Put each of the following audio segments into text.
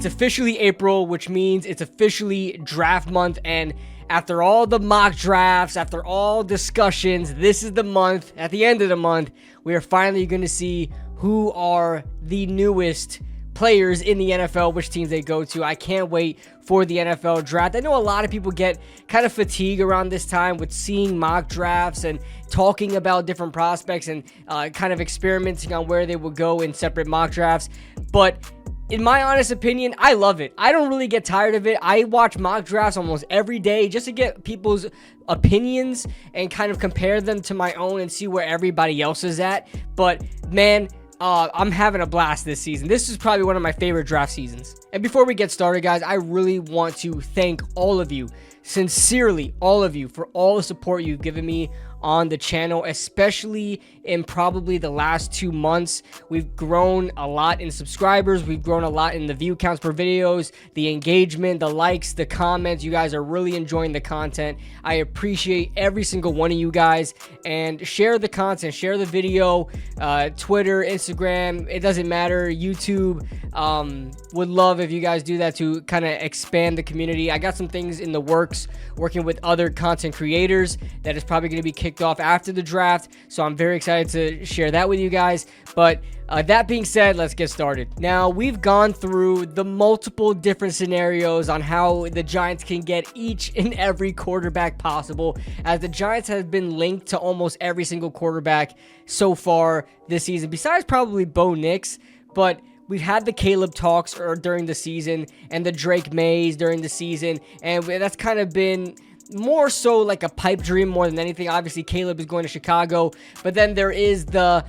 It's officially April, which means it's officially draft month, and after all the mock drafts, after all discussions, this is the month, at the end of the month, we are finally going to see who are the newest players in the NFL, which teams they go to. I can't wait for the NFL draft. I know a lot of people get kind of fatigued around this time with seeing mock drafts and talking about different prospects and kind of experimenting on where they will go in separate mock drafts, but in my honest opinion, I love it. I don't really get tired of it. I watch mock drafts almost every day just to get people's opinions and kind of compare them to my own and see where everybody else is at. But man, I'm having a blast this season. This is probably one of my favorite draft seasons. And before we get started, guys, I really want to thank all of you, sincerely all of you, for all the support you've given me on the channel, especially in probably the last 2 months. We've grown a lot in subscribers. We've grown a lot in the view counts per videos, the engagement, the likes, the comments. You guys are really enjoying the content. I appreciate every single one of you guys, and share the content, share the video, Twitter, Instagram, it doesn't matter, YouTube. Would love if you guys do that to kind of expand the community. I got some things in the works working with other content creators that is probably going to be kicked off after the draft, so I'm very excited to share that with you guys. But that being said, let's get started. Now, we've gone through the multiple different scenarios on how the Giants can get each and every quarterback possible, as the Giants have been linked to almost every single quarterback so far this season, besides probably Bo Nix. But we've had the Caleb talks during the season and the Drake Mays during the season, and that's kind of been more so like a pipe dream more than anything. Obviously, Caleb is going to Chicago, but then there is the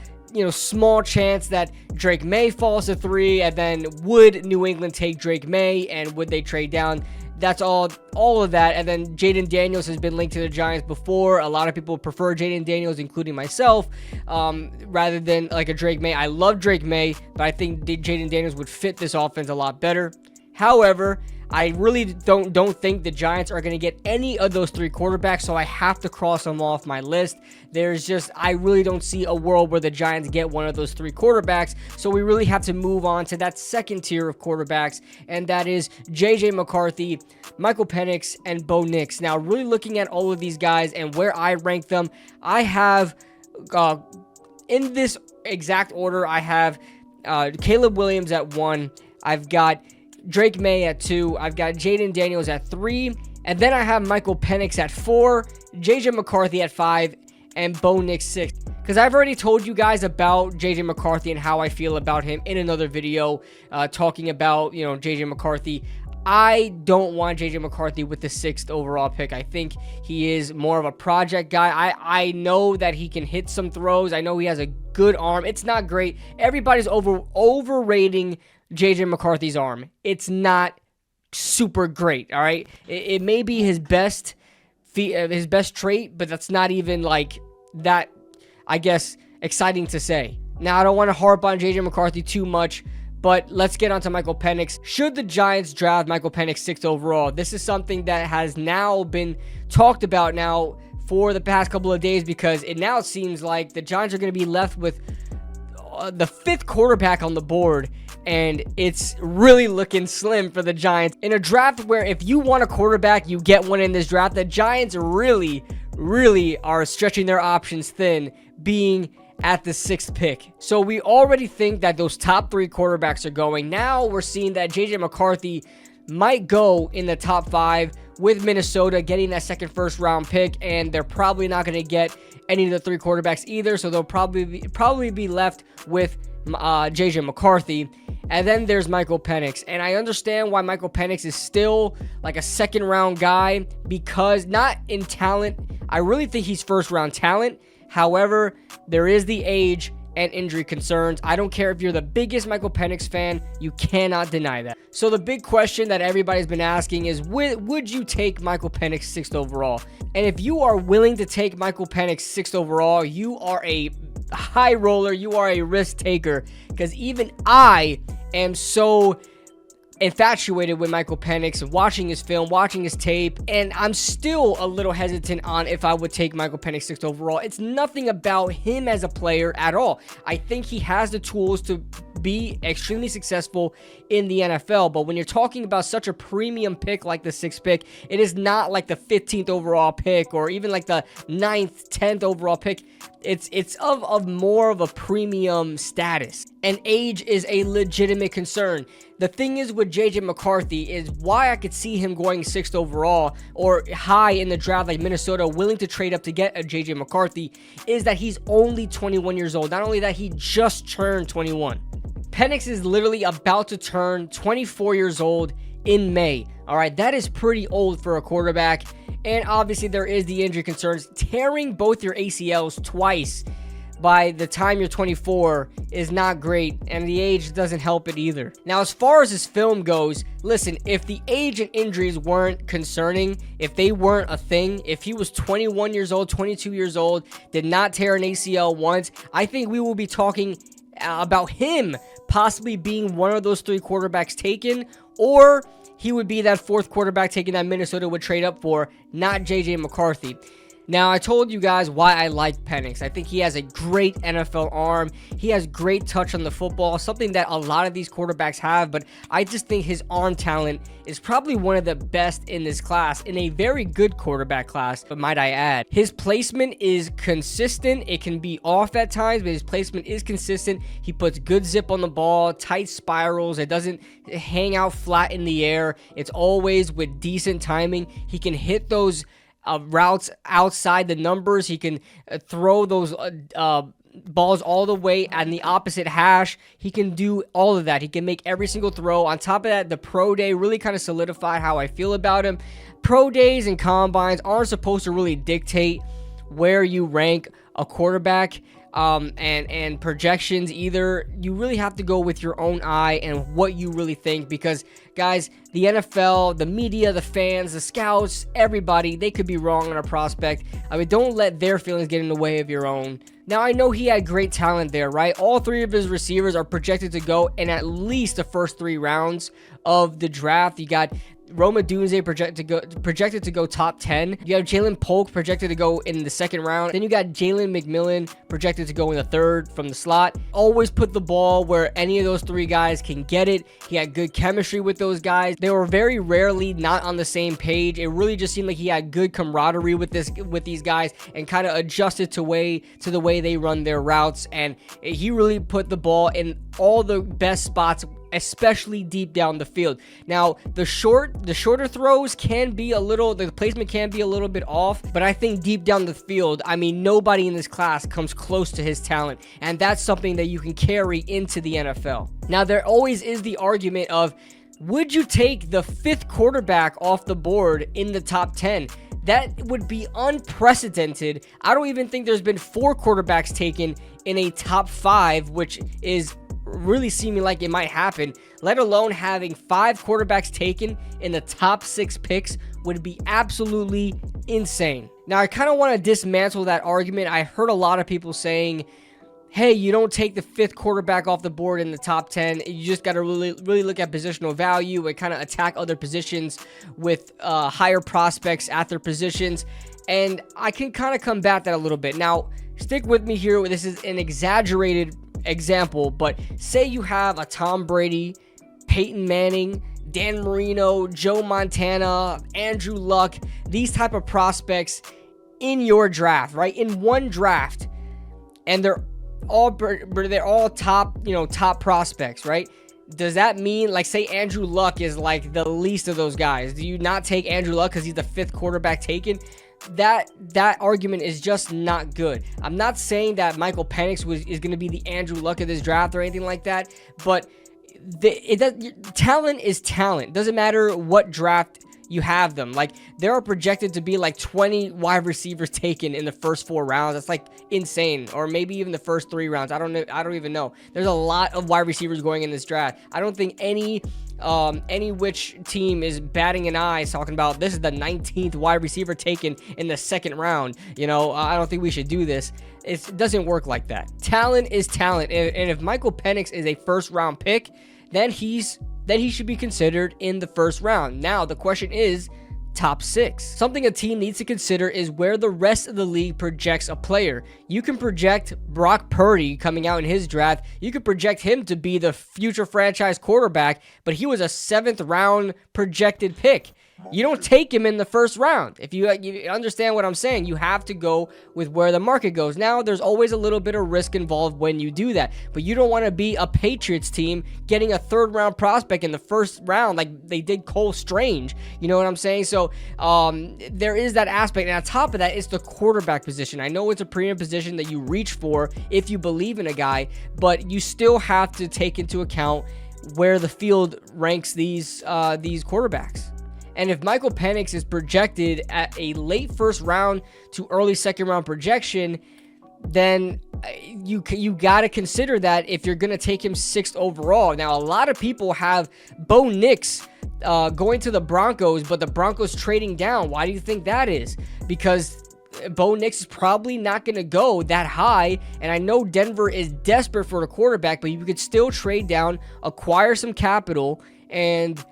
small chance that Drake May falls to 3, and then would New England take Drake May, and would they trade down? That's all of that. And then Jaden Daniels has been linked to the Giants before. A lot of people prefer Jaden Daniels, including myself, rather than like a Drake May. I love Drake May, but I think Jaden Daniels would fit this offense a lot better. However, I really don't think the Giants are going to get any of those 3 quarterbacks, so I have to cross them off my list. I really don't see a world where the Giants get one of those 3 quarterbacks, so we really have to move on to that second tier of quarterbacks, and that is J.J. McCarthy, Michael Penix, and Bo Nix. Now, really looking at all of these guys and where I rank them, I have, in this exact order, I have Caleb Williams at 1, I've got Drake May at 2, I've got Jaden Daniels at 3, and then I have Michael Penix at 4, JJ McCarthy at 5, and Bo Nix 6. Because I've already told you guys about JJ McCarthy and how I feel about him in another video, talking about, JJ McCarthy. I don't want JJ McCarthy with the 6th overall pick. I think he is more of a project guy. I know that he can hit some throws. I know he has a good arm. It's not great. Everybody's overrating JJ McCarthy's arm. It's not super great, all right? It may be his best trait, but that's not even like that, I guess, exciting to say. Now, I don't want to harp on JJ McCarthy too much, but let's get on to Michael Penix. Should the Giants draft Michael Penix 6th overall? This is something that has now been talked about now for the past couple of days, because it now seems like the Giants are going to be left with the 5th quarterback on the board, and it's really looking slim for the Giants in a draft where if you want a quarterback, you get one in this draft. The Giants really are stretching their options thin, being at the 6th pick. So we already think that those top 3 quarterbacks are going. Now we're seeing that JJ McCarthy might go in the top 5 with Minnesota getting that second first round pick, and they're probably not going to get any of the 3 quarterbacks either, so they'll probably be left with JJ McCarthy. And then there's Michael Penix, and I understand why Michael Penix is still like a second round guy, because not in talent, I really think he's first round talent. However, there is the age and injury concerns. I don't care if you're the biggest Michael Penix fan, you cannot deny that. So the big question that everybody's been asking is, would you take Michael Penix 6th overall? And if you are willing to take Michael Penix 6th overall, you are a high roller, you are a risk taker, because even I am so infatuated with Michael Penix, watching his film, watching his tape, and I'm still a little hesitant on if I would take Michael Penix 6th overall. It's nothing about him as a player at all. I think he has the tools to be extremely successful in the NFL. But when you're talking about such a premium pick like the 6th pick, it is not like the 15th overall pick or even like the 9th, 10th overall pick. It's of more of a premium status, and age is a legitimate concern. The thing is with JJ McCarthy is why I could see him going 6th overall or high in the draft like Minnesota, willing to trade up to get a JJ McCarthy, is that he's only 21 years old. Not only that, he just turned 21. Penix is literally about to turn 24 years old in May. All right, that is pretty old for a quarterback. And obviously there is the injury concerns. Tearing both your ACLs twice by the time you're 24 is not great, and the age doesn't help it either. Now, as far as his film goes, listen, if the age and injuries weren't concerning, if they weren't a thing, if he was 21 years old, 22 years old, did not tear an ACL once, I think we will be talking about him possibly being one of those 3 quarterbacks taken, or he would be that 4th quarterback taken that Minnesota would trade up for, not JJ McCarthy. Now, I told you guys why I like Penix. I think he has a great NFL arm. He has great touch on the football, something that a lot of these quarterbacks have, but I just think his arm talent is probably one of the best in this class, in a very good quarterback class, but might I add. His placement is consistent. It can be off at times, but his placement is consistent. He puts good zip on the ball, tight spirals. It doesn't hang out flat in the air. It's always with decent timing. He can hit those routes outside the numbers. He can throw those balls all the way on the opposite hash. He can do all of that. He can make every single throw. On top of that, the pro day really kind of solidified how I feel about him. Pro days and combines aren't supposed to really dictate where you rank a quarterback and projections either. You really have to go with your own eye and what you really think, because guys, the NFL, the media, the fans, the scouts, everybody, they could be wrong on a prospect. I mean, don't let their feelings get in the way of your own. Now, I know he had great talent there, right? All 3 of his receivers are projected to go in at least the first 3 rounds of the draft. You got Rome Odunze projected to go top 10. You have Jalen Polk projected to go in the 2nd round. Then you got Jalen McMillan projected to go in the 3rd from the slot. Always put the ball where any of those 3 guys can get it. He had good chemistry with those guys. They were very rarely not on the same page. It really just seemed like he had good camaraderie with these guys and kind of adjusted to the way they run their routes. And he really put the ball in all the best spots, especially deep down the field. Now, the shorter throws can be the placement can be a little bit off, but I think deep down the field, I mean, nobody in this class comes close to his talent, and that's something that you can carry into the NFL. Now, there always is the argument of, would you take the 5th quarterback off the board in the top 10? That would be unprecedented. I don't even think there's been 4 quarterbacks taken in a top 5, which is really seeming like it might happen, let alone having 5 quarterbacks taken in the top 6 picks would be absolutely insane. Now, I kind of want to dismantle that argument. I heard a lot of people saying, hey, you don't take the 5th quarterback off the board in the top 10. You just got to really look at positional value and kind of attack other positions with higher prospects at their positions. And I can kind of combat that a little bit. Now, stick with me here. This is an exaggerated example, but say you have a Tom Brady, Peyton Manning, Dan Marino, Joe Montana, Andrew Luck, these type of prospects in your draft, right? In one draft, and they're all top prospects, right? Does that mean, like, say Andrew Luck is like the least of those guys? Do you not take Andrew Luck because he's the 5th quarterback taken? That argument is just not good. I'm not saying that Michael Penix is going to be the Andrew Luck of this draft or anything like that, but talent is talent. Doesn't matter what draft you have them. Like, there are projected to be like 20 wide receivers taken in the first 4 rounds. That's like insane. Or maybe even the first 3 rounds. I don't know. I don't even know. There's a lot of wide receivers going in this draft. I don't think any which team is batting an eye talking about this is the 19th wide receiver taken in the 2nd round. You know, I don't think we should do this. It doesn't work like that. Talent is talent. And if Michael Penix is a 1st round pick, then he should be considered in the 1st round. Now, the question is, top 6. Something a team needs to consider is where the rest of the league projects a player. You can project Brock Purdy coming out in his draft. You could project him to be the future franchise quarterback, but he was a 7th round projected pick. You don't take him in the 1st round. If you understand what I'm saying, you have to go with where the market goes. Now, there's always a little bit of risk involved when you do that, but you don't want to be a Patriots team getting a 3rd round prospect in the 1st round like they did Cole Strange. You know what I'm saying? So there is that aspect, and on top of that, it's the quarterback position. I know it's a premium position that you reach for if you believe in a guy, but you still have to take into account where the field ranks these quarterbacks. And if Michael Penix is projected at a late 1st round to early 2nd round projection, then you got to consider that if you're going to take him 6th overall. Now, a lot of people have Bo Nix going to the Broncos, but the Broncos trading down. Why do you think that is? Because Bo Nix is probably not going to go that high, and I know Denver is desperate for a quarterback, but you could still trade down, acquire some capital, and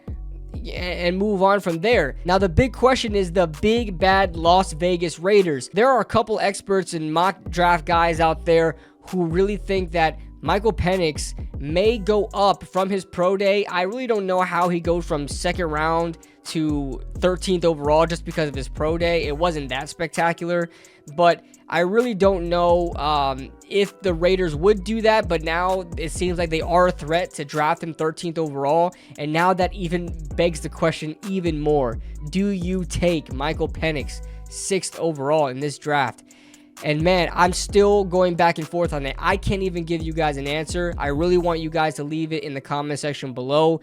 move on from there. Now, the big question is the big bad Las Vegas Raiders. There are a couple experts and mock draft guys out there who really think that Michael Penix may go up from his pro day. I really don't know how he goes from 2nd round to 13th overall just because of his pro day. It wasn't that spectacular, but I really don't know if the Raiders would do that, but now it seems like they are a threat to draft him 13th overall, and now that even begs the question even more. Do you take Michael Penix 6th overall in this draft? And man, I'm still going back and forth on it. I can't even give you guys an answer. I really want you guys to leave it in the comment section below.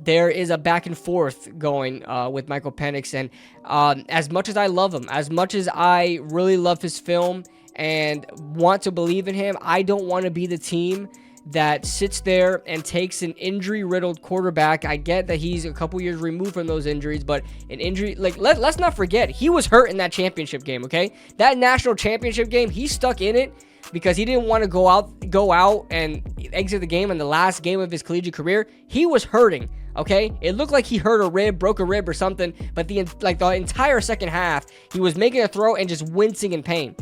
There is a back and forth going with Michael Penix, and as much as I love him, as much as I really love his film and want to believe in him, I don't want to be the team that sits there and takes an injury-riddled quarterback. I get that he's a couple years removed from those injuries, but an injury, like, let's not forget, he was hurt in that championship game, okay? That national championship game, he stuck in it because he didn't want to go out and exit the game in the last game of his collegiate career. He was hurting, okay? It looked like he hurt a rib, broke a rib or something, but the entire second half, he was making a throw and just wincing in pain.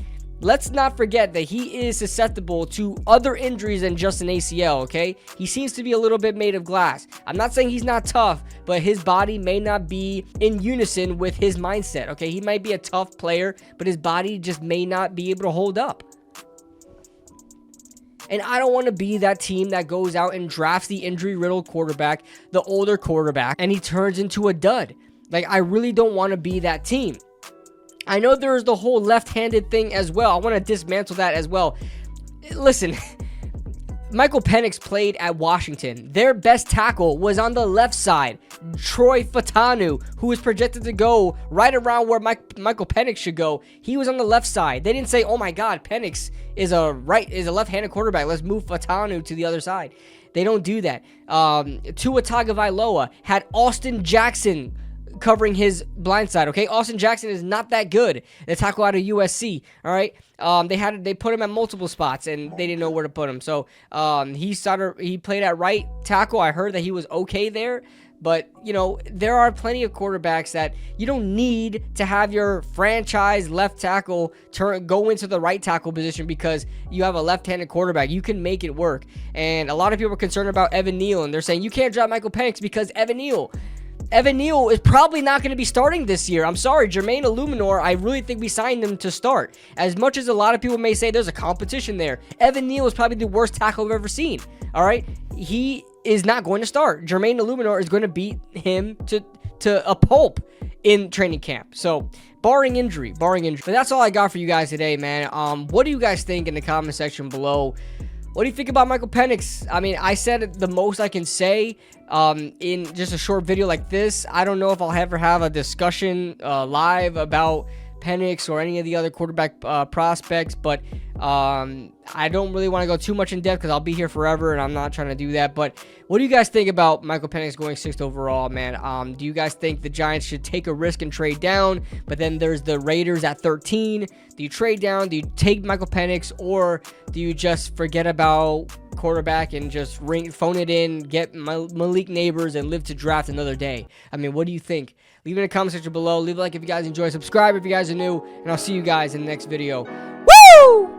Let's not forget that he is susceptible to other injuries than just an ACL, okay? He seems to be a little bit made of glass. I'm not saying he's not tough, but his body may not be in unison with his mindset, okay? He might be a tough player, but his body just may not be able to hold up. And I don't want to be that team that goes out and drafts the injury-riddled quarterback, the older quarterback, and he turns into a dud. Like, I really don't want to be that team. I know there's the whole left-handed thing as well. I want to dismantle that as well. Listen, Michael Penix played at Washington. Their best tackle was on the left side, Troy Fautanu, who was projected to go right around where Michael Penix should go. He was on the left side. They didn't say, "Oh my God, Penix is a left-handed quarterback. Let's move Fautanu to the other side." They don't do that. Tua Tagovailoa had Austin Jackson covering his blind side, okay? Austin Jackson is not that good. The tackle out of USC, all right? They put him at multiple spots, and they didn't know where to put him. So he played at right tackle. I heard that he was okay there. But, you know, there are plenty of quarterbacks that you don't need to have your franchise left tackle go into the right tackle position because you have a left-handed quarterback. You can make it work. And a lot of people are concerned about Evan Neal, and they're saying you can't draft Michael Penix because Evan Neal is probably not going to be starting this year. I'm sorry, Jermaine Illuminor, I really think we signed him to start. As much as a lot of people may say there's a competition there, Evan Neal is probably the worst tackle I've ever seen. All right? He is not going to start. Jermaine Illuminor is going to beat him to a pulp in training camp. So, barring injury. But that's all I got for you guys today, man. What do you guys think in the comment section below? What do you think about Michael Penix? I mean, I said the most I can say in just a short video like this. I don't know if I'll ever have a discussion live about Penix or any of the other quarterback prospects, but I don't really want to go too much in depth because I'll be here forever and I'm not trying to do that. But what do you guys think about Michael Penix going 6th overall, man? Do you guys think the Giants should take a risk and trade down? But then there's the Raiders at 13. Do you trade down? Do you take Michael Penix, or do you just forget about quarterback and just phone it in, get Malik Neighbors, and live to draft another day. I mean, what do you think? Leave it in the comment section below. Leave a like if you guys enjoy. Subscribe if you guys are new. And I'll see you guys in the next video. Woo!